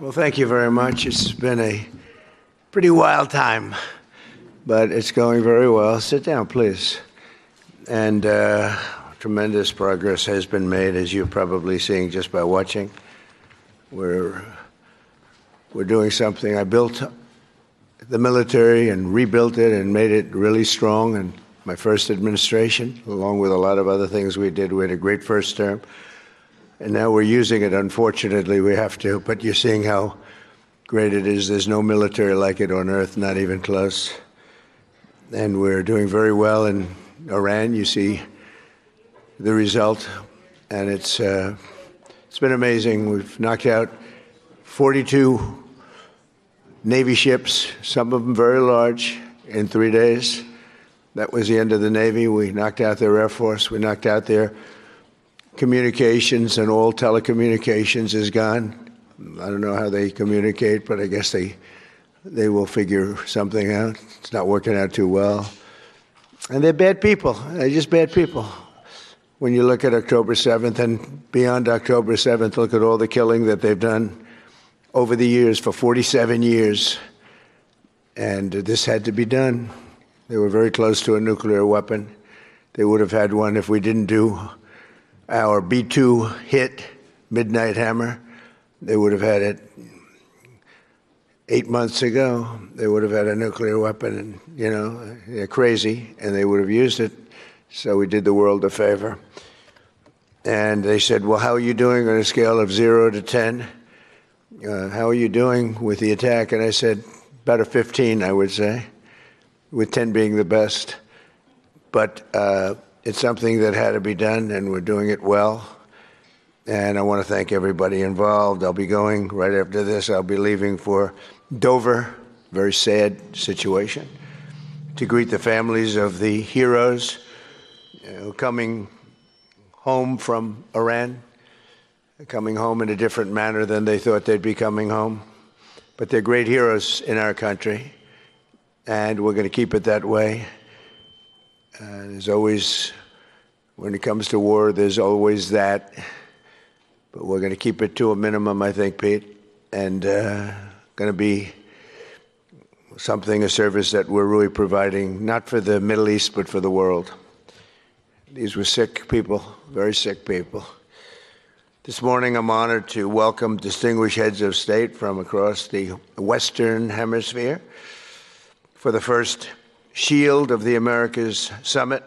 Well, thank you very much. It's been a pretty wild time, but it's going very well. Sit down, please. And tremendous progress has been made, as you're probably seeing just by watching. We're doing something. I built the military and rebuilt it and made it really strong in my first administration, along with a lot of other things we did. We had a great first term. And now we're using it. Unfortunately, we have to. But you're seeing how great it is. There's no military like it on earth, not even close. And we're doing very well in Iran. You see the result. And it's been amazing. We've knocked out 42 Navy ships, some of them very large, in 3 days. That was the end of the Navy. We knocked out their Air Force. We knocked out their communications, and all telecommunications is gone. I don't know how they communicate, but I guess they will figure something out. It's not working out too well. And they're bad people. They're just bad people. When you look at October 7th and beyond October 7th, look at all the killing that they've done over the years, for 47 years. And this had to be done. They were very close to a nuclear weapon. They would have had one if we didn't do our B-2 hit, Midnight Hammer. They would have had it 8 months ago. They would have had a nuclear weapon, and, you know, they're crazy, and they would have used it. So we did the world a favor. And they said, well, how are you doing on a scale of 0 to 10? How are you doing with the attack? And I said, about a 15, I would say, with 10 being the best. But it's something that had to be done, and we're doing it well. And I want to thank everybody involved. I'll be going right after this. I'll be leaving for Dover, very sad situation, to greet the families of the heroes coming home from Iran, coming home in a different manner than they thought they'd be coming home. But they're great heroes in our country, and we're going to keep it that way. There's always, when it comes to war, there's always that. But we're going to keep it to a minimum, I think, Pete, and going to be something, a service that we're really providing, not for the Middle East, but for the world. These were sick people, very sick people. This morning, I'm honored to welcome distinguished heads of state from across the Western Hemisphere for the first Shield of the Americas Summit.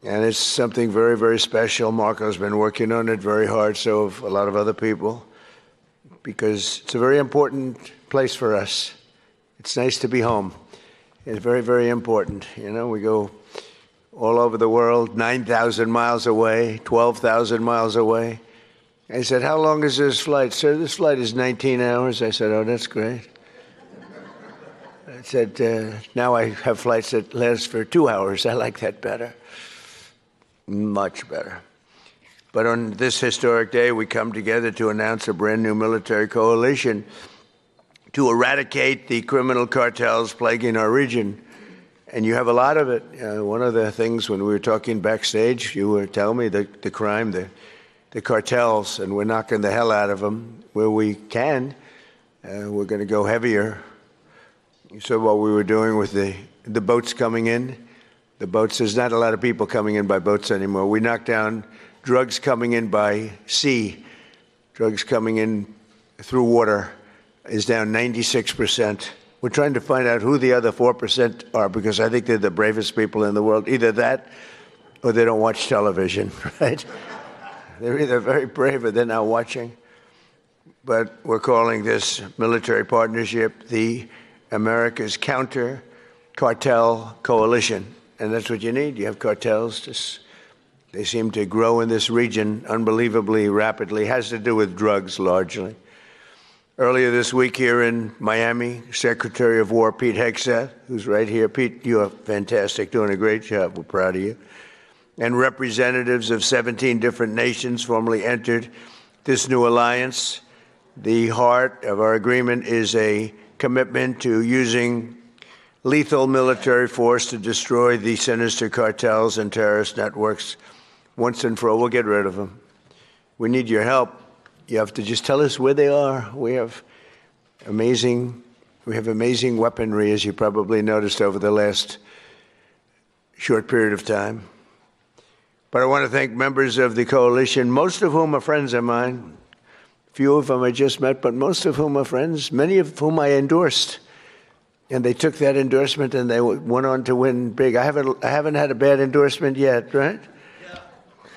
And it's something very, very special. Marco's been working on it very hard, so have a lot of other people, because it's a very important place for us. It's nice to be home. It's very, very important. You know, we go all over the world, 9,000 miles away, 12,000 miles away. I said, how long is this flight? Sir, this flight is 19 hours. I said, oh, that's great. I said, now I have flights that last for 2 hours. I like that better. Much better. But on this historic day, we come together to announce a brand new military coalition to eradicate the criminal cartels plaguing our region. And you have a lot of it. One of the things when we were talking backstage, you were telling me the crime, the cartels, and we're knocking the hell out of them where we can. We're going to go heavier. You saw what we were doing with the boats coming in. The boats, there's not a lot of people coming in by boats anymore. We knocked down drugs coming in by sea. Drugs coming in through water is down 96%. We're trying to find out who the other 4% are, because I think they're the bravest people in the world. Either that or they don't watch television, right? They're either very brave or they're not watching. But we're calling this military partnership the America's Counter Cartel Coalition. And that's what you need. You have cartels. They seem to grow in this region unbelievably rapidly. It has to do with drugs, largely. Earlier this week here in Miami, Secretary of War Pete Hegseth, who's right here. Pete, you are fantastic, doing a great job. We're proud of you. And representatives of 17 different nations formally entered this new alliance. The heart of our agreement is a commitment to using lethal military force to destroy the sinister cartels and terrorist networks once and for all. We'll get rid of them. We need your help. You have to just tell us where they are. We have amazing. We have amazing weaponry, as you probably noticed over the last short period of time. But I want to thank members of the coalition, most of whom are friends of mine. Few of them I just met, but most of whom are friends, many of whom I endorsed. And they took that endorsement and they went on to win big. I haven't had a bad endorsement yet, right?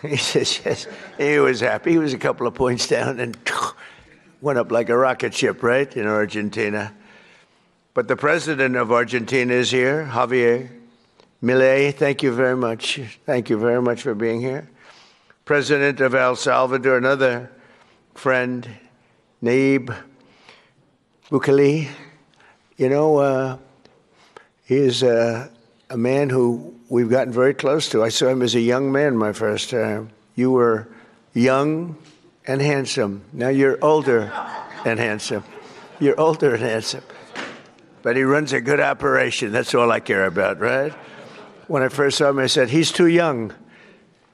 Yeah. He says, yes. He was happy. He was a couple of points down and went up like a rocket ship, right, in Argentina. But the president of Argentina is here, Javier Milei. Thank you very much. Thank you very much for being here. President of El Salvador, another friend, Nayib Bukele. You know, he is a man who we've gotten very close to. I saw him as a young man my first time. You were young and handsome. Now you're older and handsome. You're older and handsome. But he runs a good operation. That's all I care about, right? When I first saw him, I said, he's too young.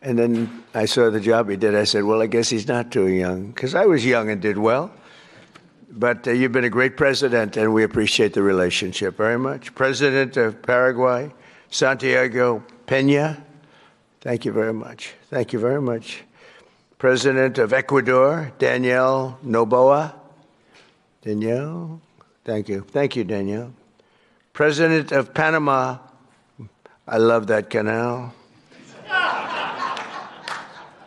And then I saw the job he did. I said, well, I guess he's not too young, because I was young and did well. But you've been a great president, and we appreciate the relationship very much. President of Paraguay, Santiago Peña, thank you very much. Thank you very much. President of Ecuador, Danielle Noboa. Danielle, thank you. Thank you, Danielle. President of Panama, I love that canal.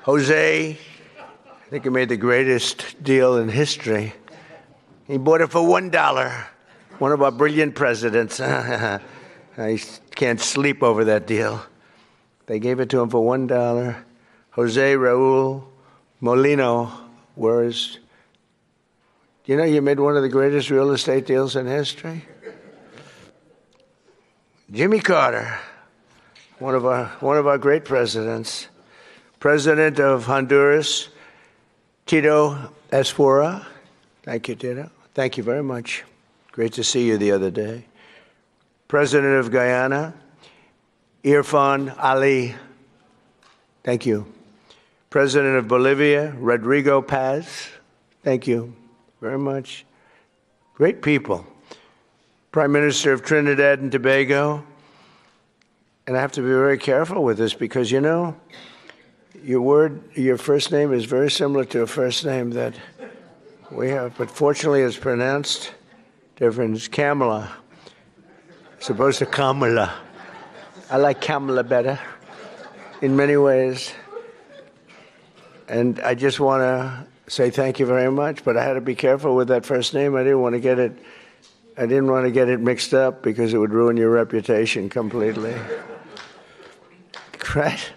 Jose, I think he made the greatest deal in history. He bought it for $1. One of our brilliant presidents. I can't sleep over that deal. They gave it to him for $1. Jose Raul Molino, whereas, you know, you made one of the greatest real estate deals in history. Jimmy Carter, one of our great presidents. President of Honduras, Tito Esfora. Thank you, Tito. Thank you very much. Great to see you the other day. President of Guyana, Irfan Ali. Thank you. President of Bolivia, Rodrigo Paz. Thank you very much. Great people. Prime Minister of Trinidad and Tobago. And I have to be very careful with this because, you know, your first name is very similar to a first name that we have, but fortunately it's pronounced different. It's Kamala. It's supposed to Kamala. I like Kamala better in many ways. And I just want to say thank you very much, but I had to be careful with that first name. I didn't want to get it mixed up because it would ruin your reputation completely. Right?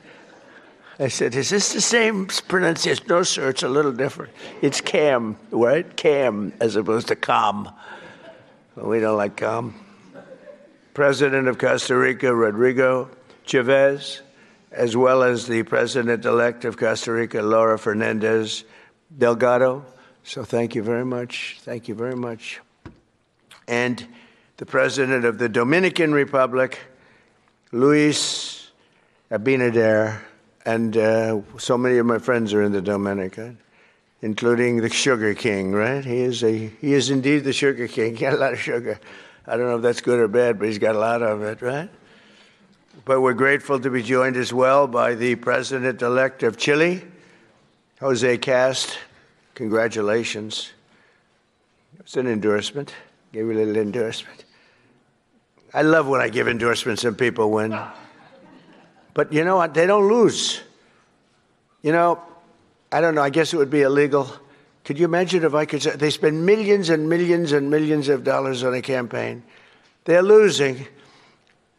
I said, is this the same pronunciation? No, sir, it's a little different. It's Cam, right? Cam, as opposed to Cam. Well, we don't like Cam. President of Costa Rica, Rodrigo Chavez, as well as the President-elect of Costa Rica, Laura Fernandez Delgado. So thank you very much. Thank you very much. And the President of the Dominican Republic, Luis Abinader. And so many of my friends are in the Dominican, including the Sugar King, right? He is indeed the Sugar King. He got a lot of sugar. I don't know if that's good or bad, but he's got a lot of it, right? But we're grateful to be joined as well by the President-elect of Chile, Jose Cast. Congratulations. It's an endorsement. Gave you a little endorsement. I love when I give endorsements and people win. But you know what? They don't lose. You know, I don't know. I guess it would be illegal. Could you imagine if I could say they spend millions and millions and millions of dollars on a campaign? They're losing,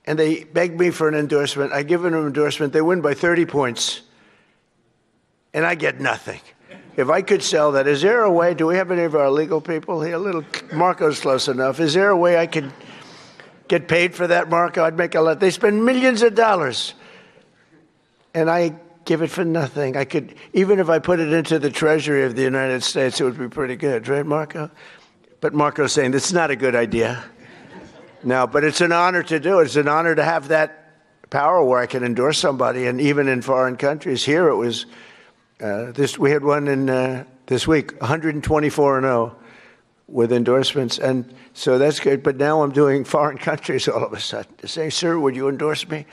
and they beg me for an endorsement. I give them an endorsement. They win by 30 points, and I get nothing. If I could sell that, is there a way? Do we have any of our legal people here? Marco's close enough. Is there a way I could get paid for that, Marco? I'd make a lot. They spend millions of dollars. And I give it for nothing. I could, even if I put it into the Treasury of the United States, it would be pretty good, right, Marco? But Marco's saying, this is not a good idea. No, but it's an honor to do it. It's an honor to have that power where I can endorse somebody, and even in foreign countries. Here it was, we had one in this week, 124-0. with endorsements, and so that's good. But now I'm doing foreign countries all of a sudden. To say, sir, would you endorse me?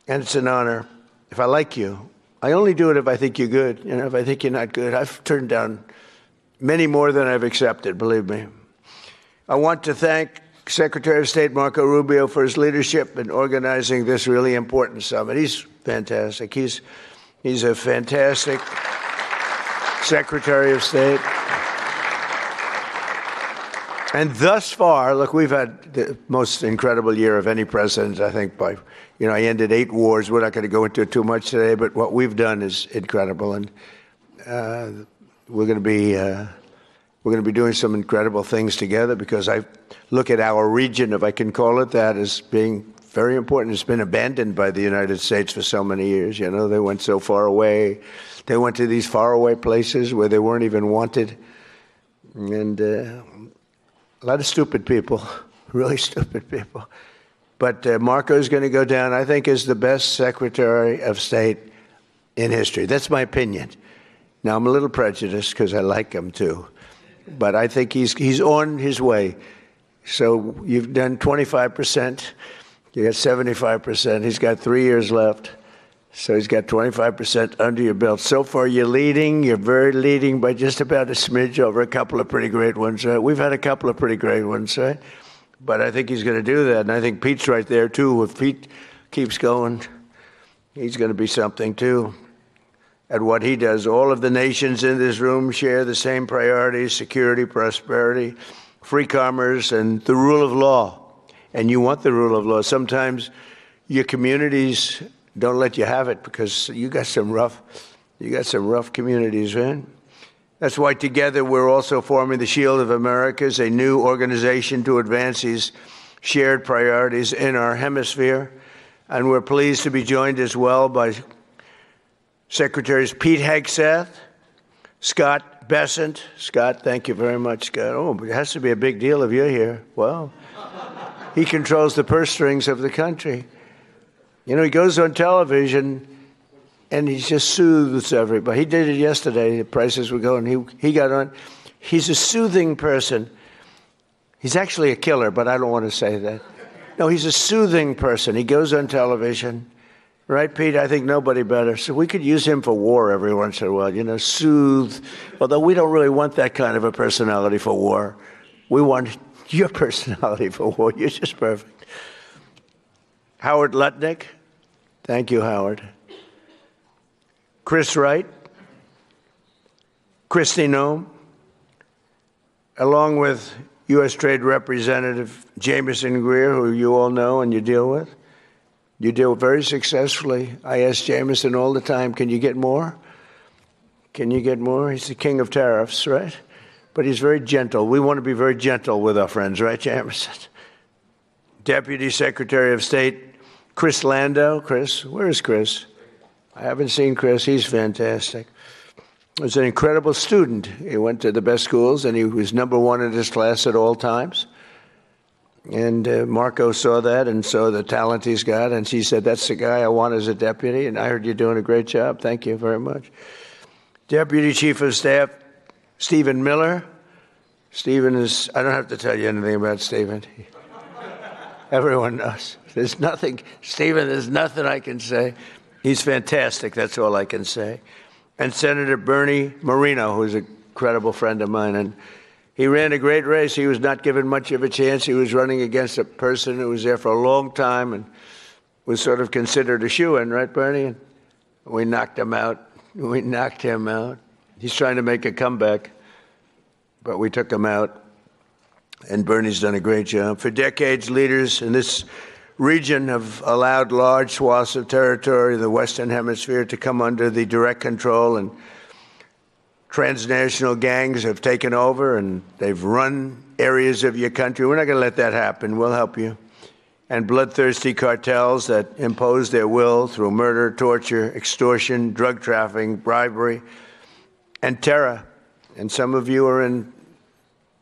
And it's an honor. If I like you, I only do it if I think you're good. You know, if I think you're not good, I've turned down many more than I've accepted, believe me. I want to thank Secretary of State Marco Rubio for his leadership in organizing this really important summit. He's fantastic. He's a fantastic Secretary of State. And thus far, look, we've had the most incredible year of any president, I think, I ended 8 wars. We're not going to go into it too much today, but what we've done is incredible. And we're going to be doing some incredible things together, because I look at our region, if I can call it that, as being very important. It's been abandoned by the United States for so many years. You know, they went so far away. They went to these faraway places where they weren't even wanted. And a lot of stupid people, really stupid people. But Marco is going to go down, I think, as the best Secretary of State in history. That's my opinion. Now, I'm a little prejudiced because I like him, too. But I think he's on his way. So you've done 25%. You got 75%. He's got 3 years left. So he's got 25% under your belt. So far, you're leading. You're very leading by just about a smidge over a couple of pretty great ones. We've had a couple of pretty great ones, right? But I think he's going to do that. And I think Pete's right there, too. If Pete keeps going, he's going to be something, too, at what he does. All of the nations in this room share the same priorities: security, prosperity, free commerce, and the rule of law. And you want the rule of law. Sometimes your communities don't let you have it because you got some rough communities, right? That's why together we're also forming the Shield of Americas, a new organization to advance these shared priorities in our hemisphere. And we're pleased to be joined as well by Secretaries Pete Hegseth, Scott Bessent. Scott, thank you very much, Scott. Oh, but it has to be a big deal if you're here. Wow. He controls the purse strings of the country. You know, he goes on television and he just soothes everybody. He did it yesterday. The prices were going. He got on. He's a soothing person. He's actually a killer, but I don't want to say that. No, he's a soothing person. He goes on television. Right, Pete? I think nobody better. So we could use him for war every once in a while, you know, soothe. Although we don't really want that kind of a personality for war. We want your personality for war. You're just perfect. Howard Lutnick. Thank you, Howard. Chris Wright. Kristi Noem. Along with U.S. Trade Representative Jamieson Greer, who you all know and you deal with. You deal very successfully. I ask Jamieson all the time, can you get more? Can you get more? He's the king of tariffs, right? But he's very gentle. We want to be very gentle with our friends, right, Jamieson? Deputy Secretary of State Chris Landau. Chris, where is Chris? I haven't seen Chris. He's fantastic. He was an incredible student. He went to the best schools, and he was #1 in his class at all times. And Marco saw that and saw the talent he's got, and she said, that's the guy I want as a deputy, and I heard you're doing a great job. Thank you very much. Deputy Chief of Staff Stephen Miller. Stephen is, I don't have to tell you anything about Stephen. Everyone knows. There's nothing I can say. He's fantastic, that's all I can say. And Senator Bernie Moreno, who's a credible friend of mine, and he ran a great race. He was not given much of a chance. He was running against a person who was there for a long time and was sort of considered a shoo-in, right, Bernie? And we knocked him out. He's trying to make a comeback, but we took him out. And Bernie's done a great job. For decades, leaders in this region have allowed large swaths of territory in the Western Hemisphere to come under the direct control, and transnational gangs have taken over and they've run areas of your country. We're not going to let that happen. We'll help you. And bloodthirsty cartels that impose their will through murder, torture, extortion, drug trafficking, bribery, and terror. And some of you are in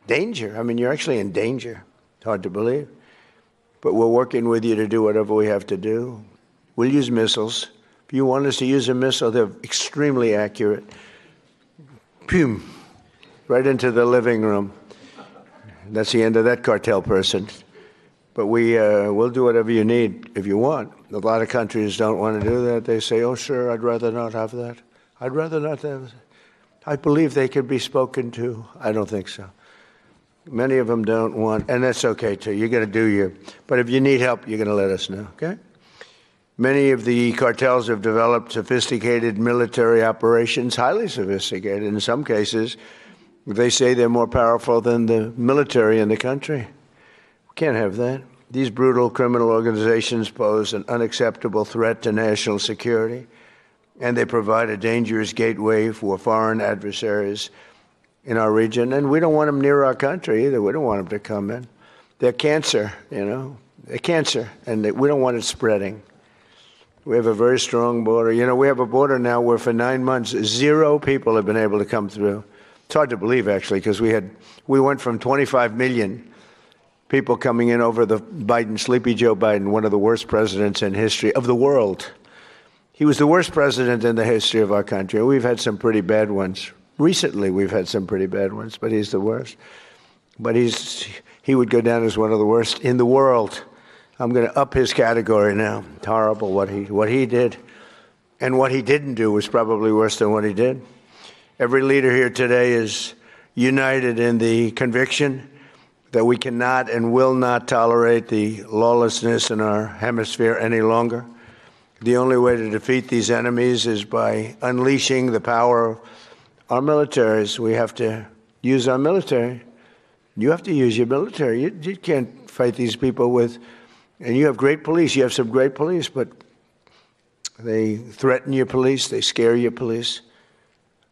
danger. I mean, you're actually in danger. It's hard to believe. But we're working with you to do whatever we have to do. We'll use missiles. If you want us to use a missile, they're extremely accurate. Boom, right into the living room. That's the end of that cartel person. But we'll do whatever you need if you want. A lot of countries don't want to do that. They say, oh, sure, I'd rather not have that. I'd rather not have that. I believe they could be spoken to. I don't think so. Many of them don't want, and that's okay, too. You're going to do you. But if you need help, you're going to let us know, okay? Many of the cartels have developed sophisticated military operations, highly sophisticated. In some cases, they say they're more powerful than the military in the country. We can't have that. These brutal criminal organizations pose an unacceptable threat to national security, and they provide a dangerous gateway for foreign adversaries in our region. And we don't want them near our country either. We don't want them to come in. They're cancer, you know. They're cancer, and we don't want it spreading. We have a very strong border. You know, we have a border now where for 9 months, 0 people have been able to come through. It's hard to believe, actually, because we went from 25 million people coming in over the Sleepy Joe Biden, one of the worst presidents in history of the world. He was the worst president in the history of our country. We've had some pretty bad ones. Recently, we've had some pretty bad ones, but he's the worst. But he would go down as one of the worst in the world. I'm going to up his category now. It's horrible what he did. And what he didn't do was probably worse than what he did. Every leader here today is united in the conviction that we cannot and will not tolerate the lawlessness in our hemisphere any longer. The only way to defeat these enemies is by unleashing the power of our militaries. We have to use our military. You have to use your military. You can't fight these people with, and you have great police. You have some great police, but they threaten your police. They scare your police.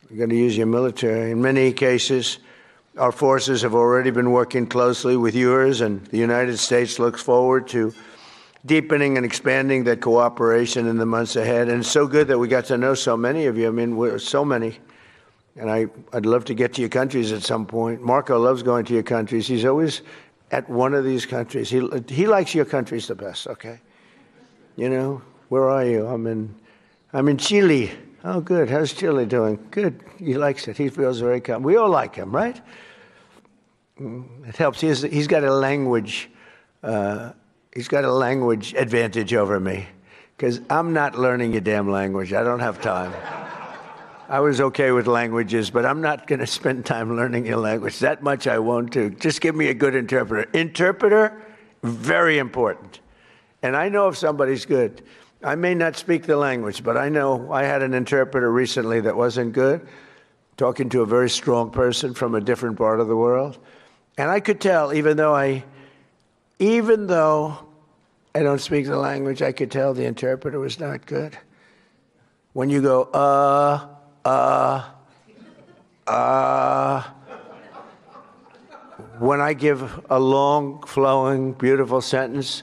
You're going to use your military. In many cases, our forces have already been working closely with yours, and the United States looks forward to deepening and expanding that cooperation in the months ahead. And it's so good that we got to know so many of you. I mean, we're so many. And I'd love to get to your countries at some point. Marco loves going to your countries. He's always at one of these countries. He likes your countries the best, okay? You know, where are you? I'm in Chile. Oh, good. How's Chile doing? Good. He likes it. He feels very calm. We all like him, right? It helps. He's got a language. He's got a language advantage over me because I'm not learning your damn language. I don't have time. I was okay with languages, but I'm not going to spend time learning your language. That much I won't do. Just give me a good interpreter. Interpreter, very important. And I know if somebody's good. I may not speak the language, but I know I had an interpreter recently that wasn't good, talking to a very strong person from a different part of the world. And I could tell, even though I don't speak the language, I could tell the interpreter was not good. When you go, when I give a long, flowing, beautiful sentence,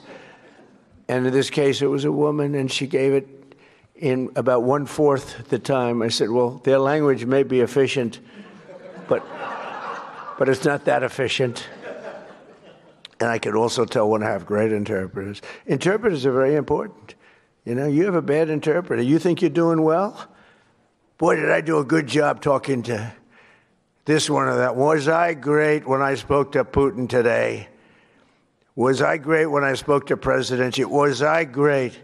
and in this case it was a woman, and she gave it in about 1/4 the time, I said, well, their language may be efficient, but it's not that efficient. And I could also tell when I have great interpreters. Interpreters are very important. You know, you have a bad interpreter. You think you're doing well? Boy, did I do a good job talking to this one or that. Was I great when I spoke to Putin today? Was I great when I spoke to President Xi? Was I great?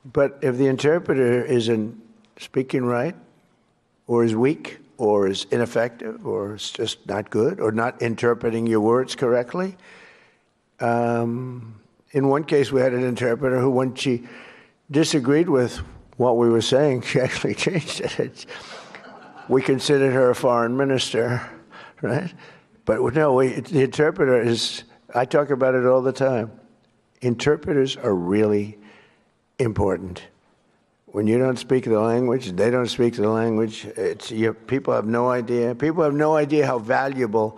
But if the interpreter isn't speaking right, or is weak, or is ineffective, or is just not good, or not interpreting your words correctly, in one case we had an interpreter who, when she disagreed with what we were saying, she actually changed it. We considered her a foreign minister, right? But no, the interpreter is, I talk about it all the time. Interpreters are really important. When you don't speak the language, they don't speak the language. People have no idea. People have no idea how valuable,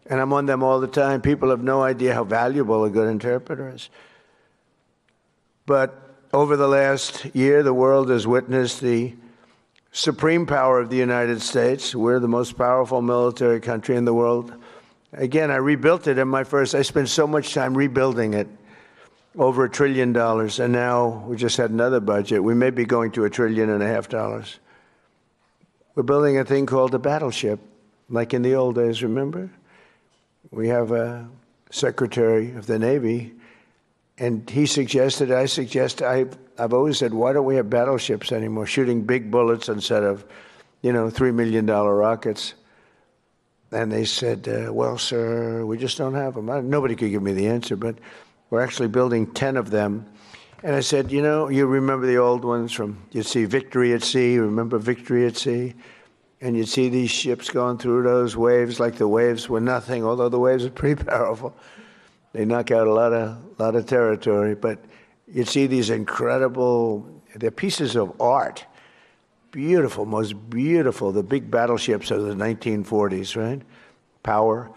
and I'm on them all the time, people have no idea how valuable a good interpreter is. But over the last year, the world has witnessed the supreme power of the United States. We're the most powerful military country in the world. Again, I rebuilt it I spent so much time rebuilding it, over $1 trillion, and now we just had another budget. We may be going to $1.5 trillion. We're building a thing called a battleship, like in the old days, remember? we have a Secretary of the Navy, and he suggested, I've always said, why don't we have battleships anymore, shooting big bullets instead of, $3 million rockets? And they said, well, sir, we just don't have them. Nobody could give me the answer, but we're actually building 10 of them. And I said, you remember the old ones you'd see Victory at Sea, remember Victory at Sea? And you'd see these ships going through those waves like the waves were nothing, although the waves are pretty powerful. They knock out a lot of territory, but you'd see these incredible, they're pieces of art. Beautiful, most beautiful, the big battleships of the 1940s, right? Power.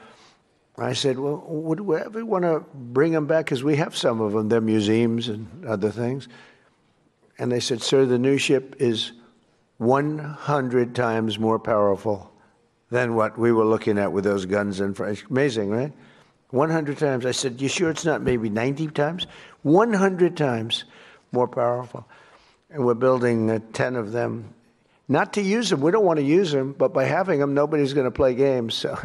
I said, well, would we ever want to bring them back? Because we have some of them. They're museums and other things. And they said, sir, the new ship is 100 times more powerful than what we were looking at with those guns in front. Amazing, right? 100 times. I said, you sure it's not maybe 90 times? 100 times more powerful. And we're building 10 of them. Not to use them. We don't want to use them, but by having them, nobody's going to play games. So,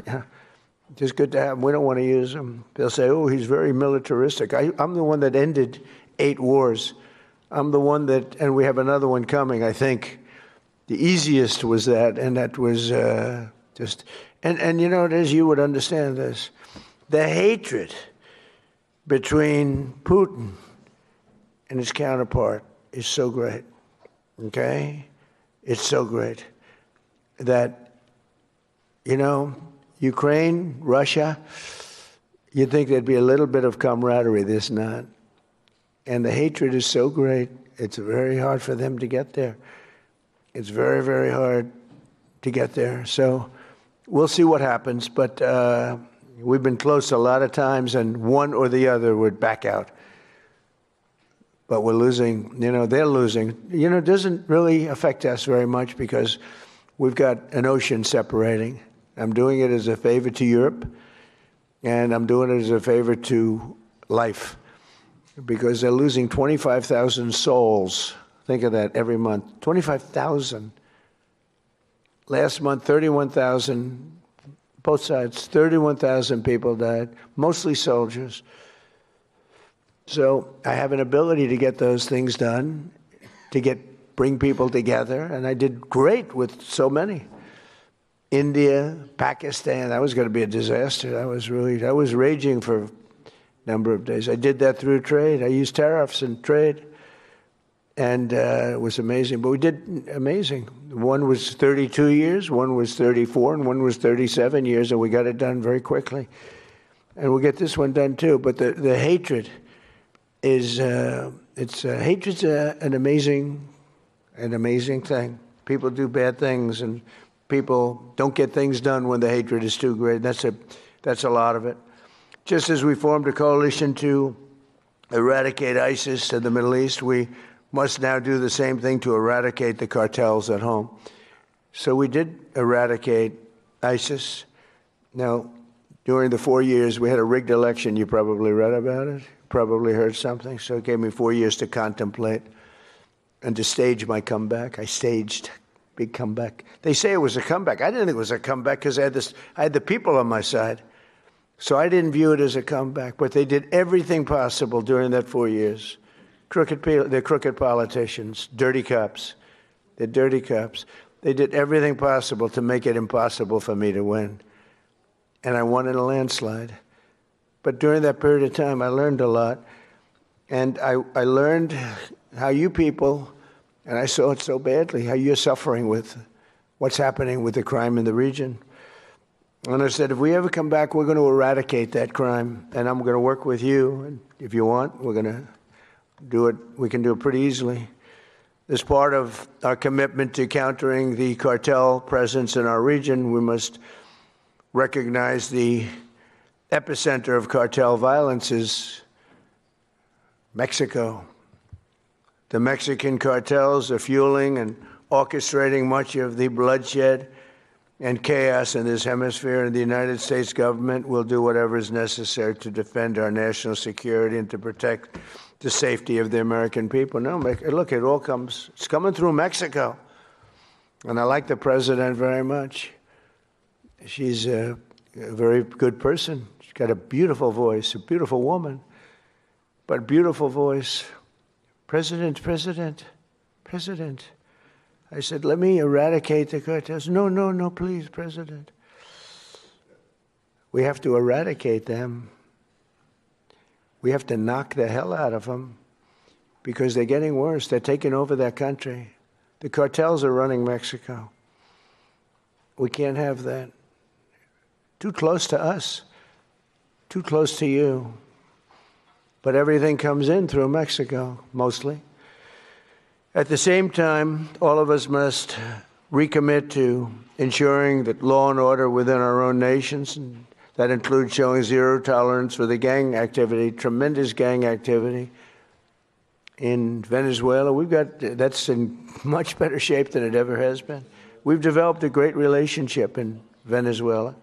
just good to have them. We don't want to use them. They'll say, oh, he's very militaristic. I'm the one that ended 8 wars. I'm the one that, and we have another one coming, I think. The easiest was that, and that was just, and as you would understand this, the hatred between Putin and his counterpart is so great, okay? It's so great that, Ukraine, Russia, you'd think there'd be a little bit of camaraderie. There's not. And the hatred is so great, it's very hard for them to get there. It's very, very hard to get there. So we'll see what happens. But we've been close a lot of times, and one or the other would back out. But we're losing, they're losing. It doesn't really affect us very much because we've got an ocean separating. I'm doing it as a favor to Europe, and I'm doing it as a favor to life because they're losing 25,000 souls. Think of that every month. 25,000. Last month, 31,000, both sides, 31,000 people died, mostly soldiers. So I have an ability to get those things done, to bring people together, and I did great with so many. India, Pakistan, that was going to be a disaster. I was raging for a number of days. I did that through trade. I used tariffs and trade, and it was amazing. But we did amazing. One was 32 years, one was 34, and one was 37 years, and we got it done very quickly. And we'll get this one done too. But the hatred is hatred's an amazing thing. People do bad things, and people don't get things done when the hatred is too great. That's a lot of it. Just as we formed a coalition to eradicate ISIS in the Middle East, we must now do the same thing to eradicate the cartels at home. So we did eradicate ISIS. Now, during the 4 years, we had a rigged election. You probably read about it, probably heard something. So it gave me 4 years to contemplate and to stage my comeback. I staged big comeback. They say it was a comeback. I didn't think it was a comeback because I had the people on my side. So I didn't view it as a comeback. But they did everything possible during that 4 years. They're crooked politicians, dirty cops. They're dirty cops. They did everything possible to make it impossible for me to win. And I won in a landslide. But during that period of time, I learned a lot. And I learned how you people, and I saw it so badly, how you're suffering with what's happening with the crime in the region. And I said, if we ever come back, we're going to eradicate that crime. And I'm going to work with you. And if you want, we're going to do it. We can do it pretty easily. As part of our commitment to countering the cartel presence in our region, we must recognize the epicenter of cartel violence is Mexico. The Mexican cartels are fueling and orchestrating much of the bloodshed and chaos in this hemisphere, and the United States government will do whatever is necessary to defend our national security and to protect the safety of the American people. No, look, it's coming through Mexico. And I like the president very much. She's a very good person. got a beautiful voice, a beautiful woman, but a beautiful voice. President, President, President. I said, let me eradicate the cartels. No, no, no, please, President. We have to eradicate them. We have to knock the hell out of them because they're getting worse. They're taking over that country. The cartels are running Mexico. We can't have that. Too close to us. Too close to you. But everything comes in through Mexico, mostly. At the same time, all of us must recommit to ensuring that law and order within our own nations, and that includes showing zero tolerance for the gang activity, tremendous gang activity in Venezuela. That's in much better shape than it ever has been. We've developed a great relationship in Venezuela.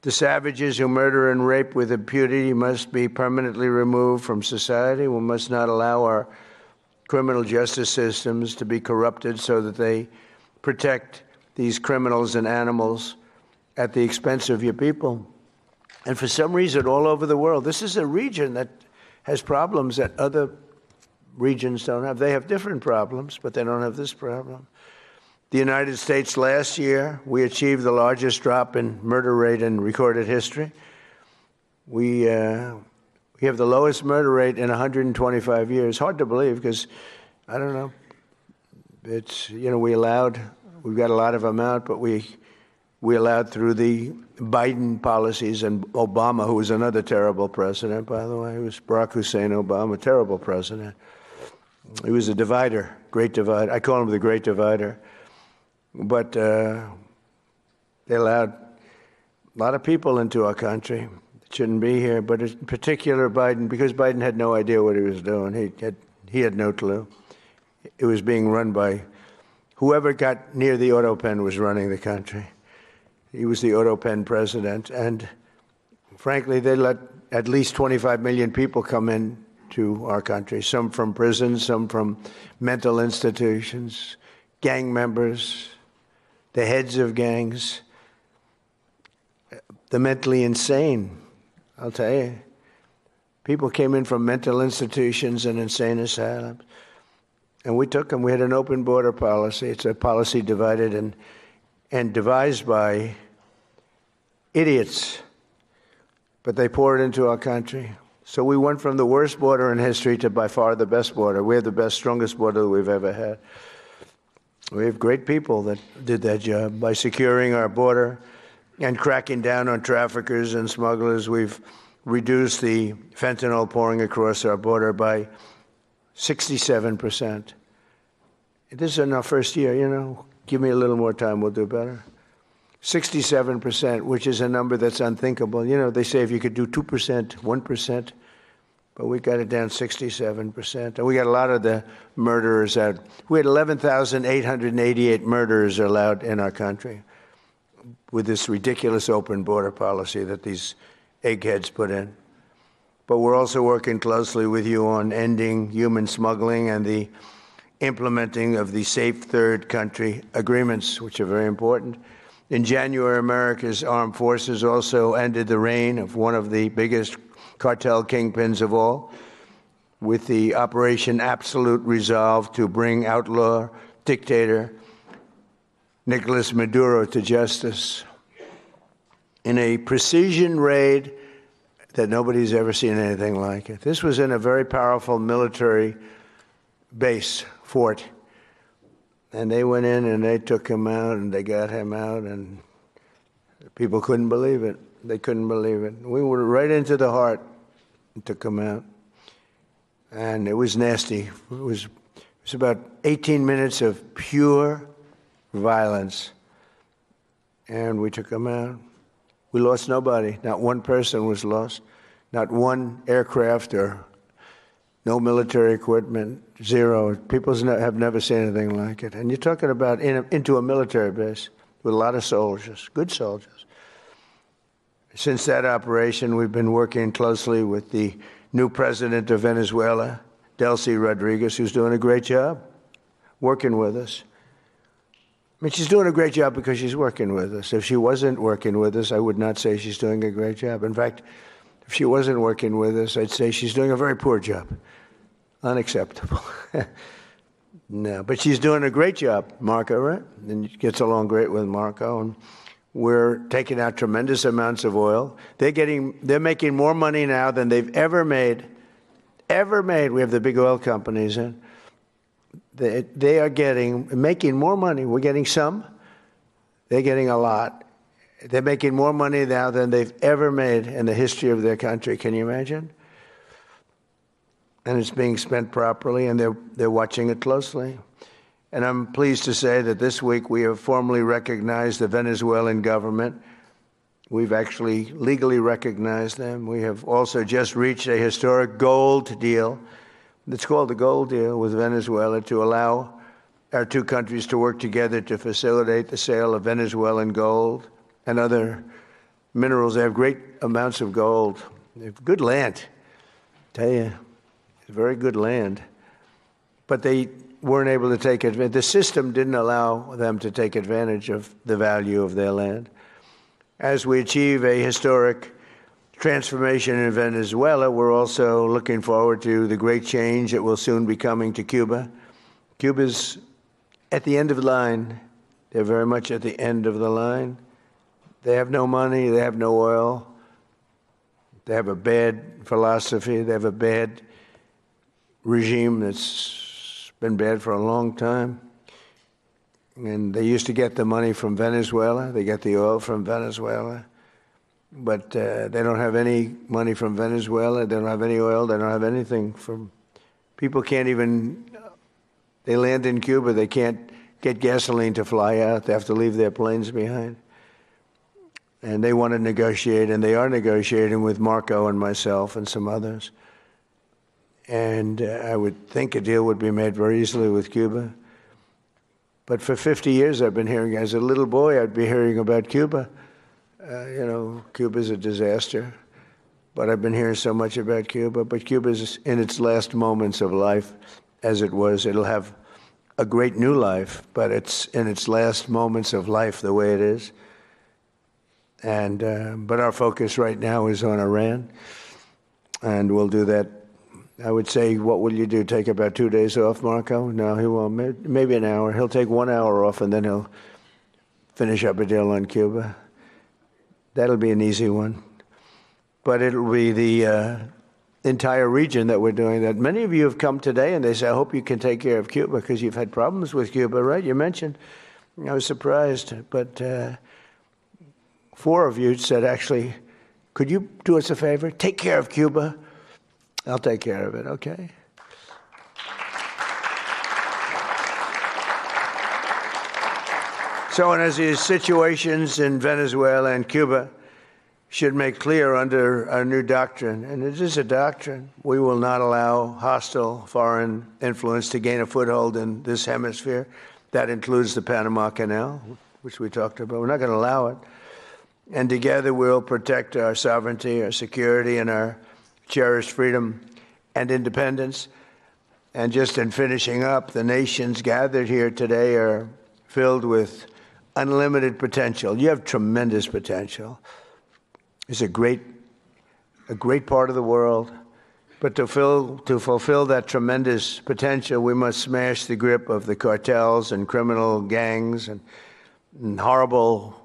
The savages who murder and rape with impunity must be permanently removed from society. We must not allow our criminal justice systems to be corrupted so that they protect these criminals and animals at the expense of your people. And for some reason, all over the world, this is a region that has problems that other regions don't have. They have different problems, but they don't have this problem. The United States last year, we achieved the largest drop in murder rate in recorded history. We have the lowest murder rate in 125 years. Hard to believe because, I don't know, it's, we've got a lot of them out, but we allowed through the Biden policies and Obama, who was another terrible president, by the way. It was Barack Hussein Obama, terrible president. He was a divider, great divider. I call him the great divider. But they allowed a lot of people into our country that shouldn't be here, but in particular Biden, because Biden had no idea what he was doing. He had no clue. It was being run by whoever got near the auto pen was running the country. He was the auto pen president, and frankly, they let at least 25 million people come in to our country, some from prisons, some from mental institutions, gang members, the heads of gangs, the mentally insane. I'll tell you, people came in from mental institutions and insane asylums, and we took them. We had an open border policy. It's a policy divided and devised by idiots, but they pour it into our country. So we went from the worst border in history to by far the best border. We have the best, strongest border that we've ever had. We have great people that did that job. By securing our border and cracking down on traffickers and smugglers, we've reduced the fentanyl pouring across our border by 67%. This is in our first year, Give me a little more time, we'll do better. 67%, which is a number that's unthinkable. They say if you could do 2%, 1%, but we got it down 67%. And we got a lot of the murderers out. We had 11,888 murderers allowed in our country with this ridiculous open border policy that these eggheads put in. But we're also working closely with you on ending human smuggling and the implementing of the Safe Third Country agreements, which are very important. In January, America's armed forces also ended the reign of one of the biggest cartel kingpins of all, with the Operation Absolute Resolve to bring outlaw dictator Nicolas Maduro to justice in a precision raid that nobody's ever seen anything like it. This was in a very powerful military base, fort, and they went in and they took him out and they got him out, and people couldn't believe it. They couldn't believe it. We were right into the heart and took him out. And it was nasty. It was about 18 minutes of pure violence. And we took him out. We lost nobody. Not one person was lost. Not one aircraft or no military equipment. Zero. People have never seen anything like it. And you're talking about into a military base with a lot of soldiers, good soldiers. Since that operation, we've been working closely with the new president of Venezuela, Delcy Rodriguez, who's doing a great job working with us. I mean, she's doing a great job because she's working with us. If she wasn't working with us, I would not say she's doing a great job. In fact, If she wasn't working with us, I'd say she's doing a very poor job. Unacceptable. No, but she's doing a great job, Marco, right? And gets along great with Marco. And we're taking out tremendous amounts of oil. They're making more money now than they've ever made. Ever made. We have the big oil companies in. They are making more money. We're getting some. They're getting a lot. They're making more money now than they've ever made in the history of their country. Can you imagine? And it's being spent properly, and they're watching it closely. And I'm pleased to say that this week we have formally recognized the Venezuelan government. We've actually legally recognized them. We have also just reached a historic gold deal. It's called the gold deal with Venezuela to allow our two countries to work together to facilitate the sale of Venezuelan gold and other minerals. They have great amounts of gold. They have good land, I tell you. Very good land, but they weren't able to take advantage. The system didn't allow them to take advantage of the value of their land. As we achieve a historic transformation in Venezuela, we're also looking forward to the great change that will soon be coming to Cuba. Cuba's at the end of the line. They're very much at the end of the line. They have no money. They have no oil. They have a bad philosophy. They have a bad regime that's been bad for a long time. And they used to get the money from Venezuela. They get the oil from Venezuela. But they don't have any money from Venezuela. They don't have any oil. They don't have anything from... People can't even... They land in Cuba. They can't get gasoline to fly out. They have to leave their planes behind. And they want to negotiate, and they are negotiating with Marco and myself and some others. And I would think a deal would be made very easily with Cuba. But for 50 years I've been hearing, as a little boy, I'd be hearing about Cuba. Cuba's a disaster. But I've been hearing so much about Cuba. But Cuba's in its last moments of life, as it was. It'll have a great new life, but it's in its last moments of life the way it is. And but our focus right now is on Iran. And we'll do that. I would say, what will you do? Take about 2 days off, Marco? No, he won't. Maybe an hour. He'll take 1 hour off, and then he'll finish up a deal on Cuba. That'll be an easy one. But it'll be the entire region that we're doing that. Many of you have come today, and they say, I hope you can take care of Cuba, because you've had problems with Cuba, right? You mentioned. I was surprised. But 4 of you said, actually, could you do us a favor? Take care of Cuba. I'll take care of it, okay? So, and as these situations in Venezuela and Cuba should make clear under our new doctrine, and it is a doctrine, we will not allow hostile foreign influence to gain a foothold in this hemisphere. That includes the Panama Canal, which we talked about. We're not going to allow it. And together we'll protect our sovereignty, our security, and our cherished freedom and independence. And just in finishing up, the nations gathered here today are filled with unlimited potential. You have tremendous potential. It's a great part of the world. But to fulfill that tremendous potential, we must smash the grip of the cartels and criminal gangs and horrible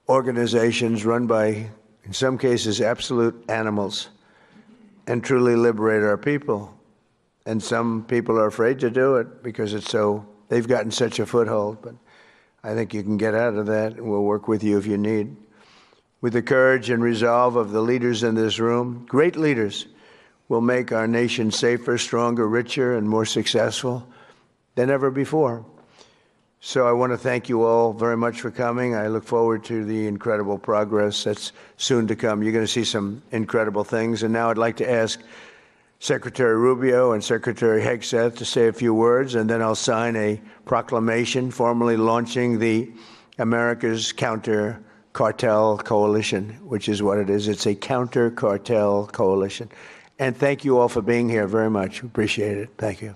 organizations run by, in some cases, absolute animals, and truly liberate our people. And some people are afraid to do it because they've gotten such a foothold. But I think you can get out of that, and we'll work with you if you need. With the courage and resolve of the leaders in this room, great leaders, will make our nation safer, stronger, richer, and more successful than ever before. So I want to thank you all very much for coming. I look forward to the incredible progress that's soon to come. You're going to see some incredible things. And now I'd like to ask Secretary Rubio and Secretary Hegseth to say a few words, and then I'll sign a proclamation formally launching the America's Counter-Cartel Coalition, which is what it is. It's a counter-cartel coalition. And thank you all for being here very much. Appreciate it. Thank you.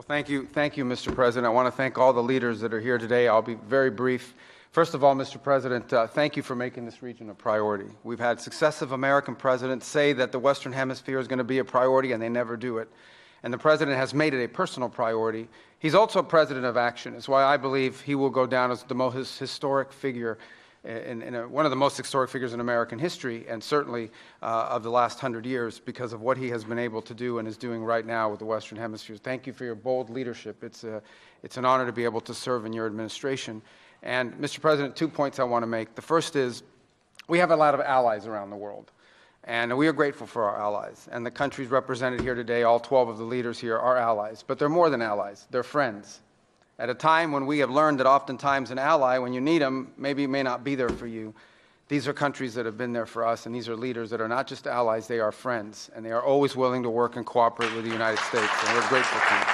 Thank you, Mr. President. I want to thank all the leaders that are here today. I'll be very brief. First of all, Mr. President, thank you for making this region a priority. We've had successive American presidents say that the Western Hemisphere is going to be a priority, and they never do it. And the president has made it a personal priority. He's also a president of action. It's why I believe he will go down as the most historic figure, one of the most historic figures in American history, and certainly of the last 100 years, because of what he has been able to do and is doing right now with the Western Hemisphere. Thank you for your bold leadership. It's an honor to be able to serve in your administration. And, Mr. President, 2 points I want to make. The first is we have a lot of allies around the world, and we are grateful for our allies. And the countries represented here today, all 12 of the leaders here, are allies. But they're more than allies. They're friends. At a time when we have learned that oftentimes an ally, when you need them, maybe may not be there for you, these are countries that have been there for us, and these are leaders that are not just allies, they are friends, and they are always willing to work and cooperate with the United States, and we're grateful to them.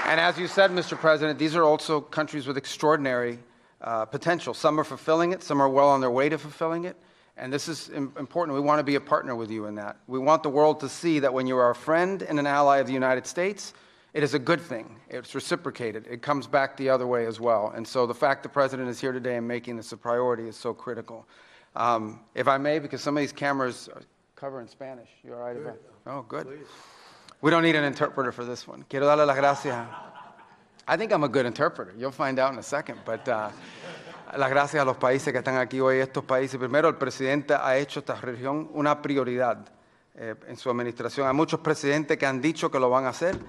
And as you said, Mr. President, these are also countries with extraordinary potential. Some are fulfilling it, some are well on their way to fulfilling it, and this is important. We want to be a partner with you in that. We want the world to see that when you are a friend and an ally of the United States, it is a good thing. It's reciprocated. It comes back the other way as well. And so the fact the President is here today and making this a priority is so critical. If I may, because some of these cameras cover in Spanish. You all right about it? Oh, good. Please. We don't need an interpreter for this one. Quiero darle las gracias. I think I'm a good interpreter. You'll find out in a second. But las gracias a los países que están aquí hoy. Estos países, primero, el presidente ha hecho esta región una prioridad en su administración. Hay muchos presidentes que han dicho que lo van a hacer,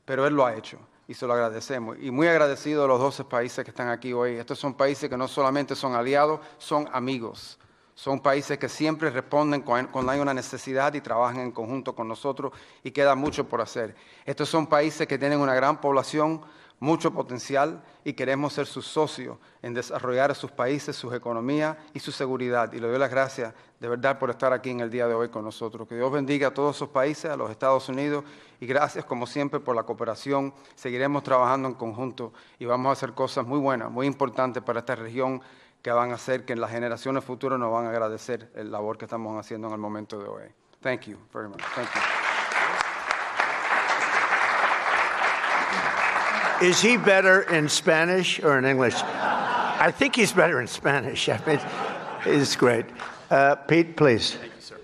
pero él lo ha hecho y se lo agradecemos. Y muy agradecido a los 12 países que están aquí hoy. Estos son países que no solamente son aliados, son amigos. Son países que siempre responden cuando hay una necesidad y trabajan en conjunto con nosotros, y queda mucho por hacer. Estos son países que tienen una gran población, mucho potencial, y queremos ser sus socios en desarrollar a sus países, sus economías y su seguridad. Y le doy las gracias de verdad por estar aquí en el día de hoy con nosotros. Que Dios bendiga a todos esos países, a los Estados Unidos, y gracias como siempre por la cooperación. Seguiremos trabajando en conjunto y vamos a hacer cosas muy buenas, muy importantes para esta región, que van a hacer que en las generaciones futuras nos van a agradecer la labor que estamos haciendo en el momento de hoy. Thank you very much. Thank you. Is he better in Spanish or in English? I think he's better in Spanish. I mean, it's great. Pete, please. Thank you, sir.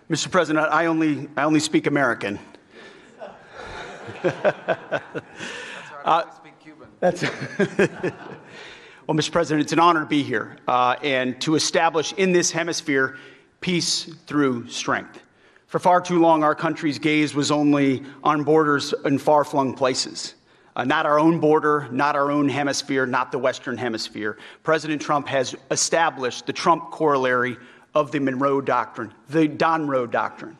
Mr. President, I only speak American. That's Well, Mr. President, it's an honor to be here and to establish in this hemisphere peace through strength. For far too long, our country's gaze was only on borders in far-flung places. Not our own border, not our own hemisphere, not the Western Hemisphere. President Trump has established the Trump corollary of the Monroe Doctrine, the Monroe Doctrine.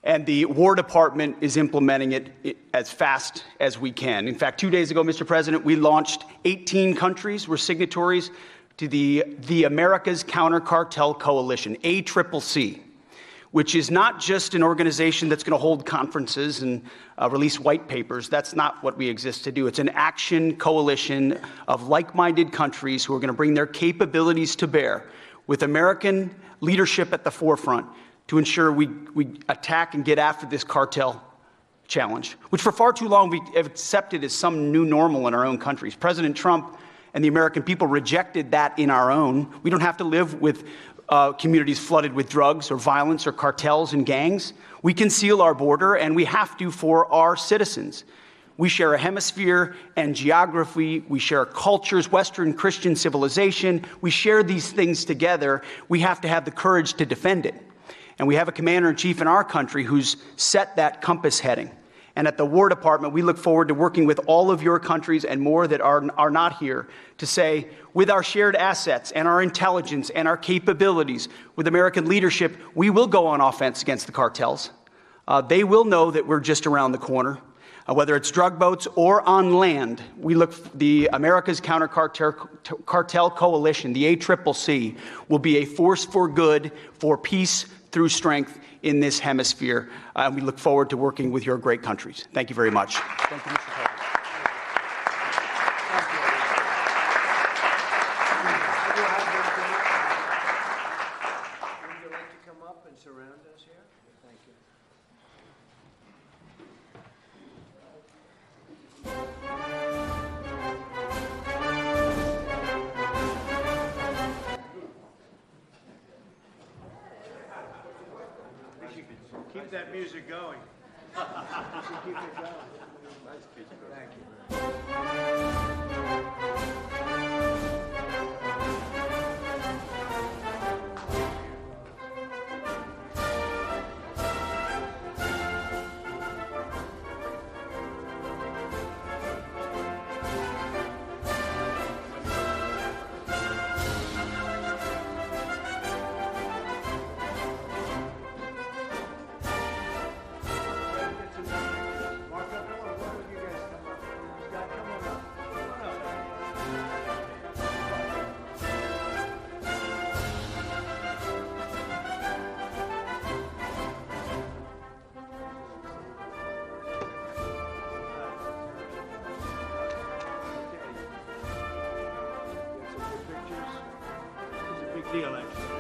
And the War Department is implementing it as fast as we can. In fact, 2 days ago, Mr. President, we launched 18 countries were signatories to the America's Counter Cartel Coalition, ACCC, which is not just an organization that's going to hold conferences and release white papers. That's not what we exist to do. It's an action coalition of like-minded countries who are going to bring their capabilities to bear with American leadership at the forefront to ensure we attack and get after this cartel challenge, which for far too long we have accepted as some new normal in our own countries. President Trump and the American people rejected that in our own. We don't have to live with communities flooded with drugs or violence or cartels and gangs. We can seal our border, and we have to for our citizens. We share a hemisphere and geography. We share cultures, Western Christian civilization. We share these things together. We have to have the courage to defend it. And we have a commander-in-chief in our country who's set that compass heading. And at the War Department, we look forward to working with all of your countries and more that are not here to say, with our shared assets and our intelligence and our capabilities, with American leadership, we will go on offense against the cartels. They will know that we're just around the corner. Whether it's drug boats or on land, the America's Counter Cartel Coalition, the ACCC, will be a force for good, for peace through strength in this hemisphere. We look forward to working with your great countries. Thank you very much. Thank you, Mr. President. Would you like to come up and surround? Keep that music going. Keep it going. Thank you. Deal, actually.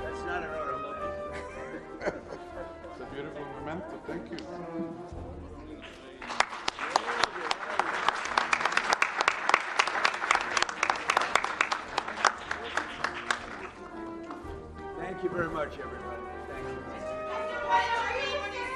That's not an order. It's a beautiful memento. Thank you. Thank you very much, everybody. Thank you.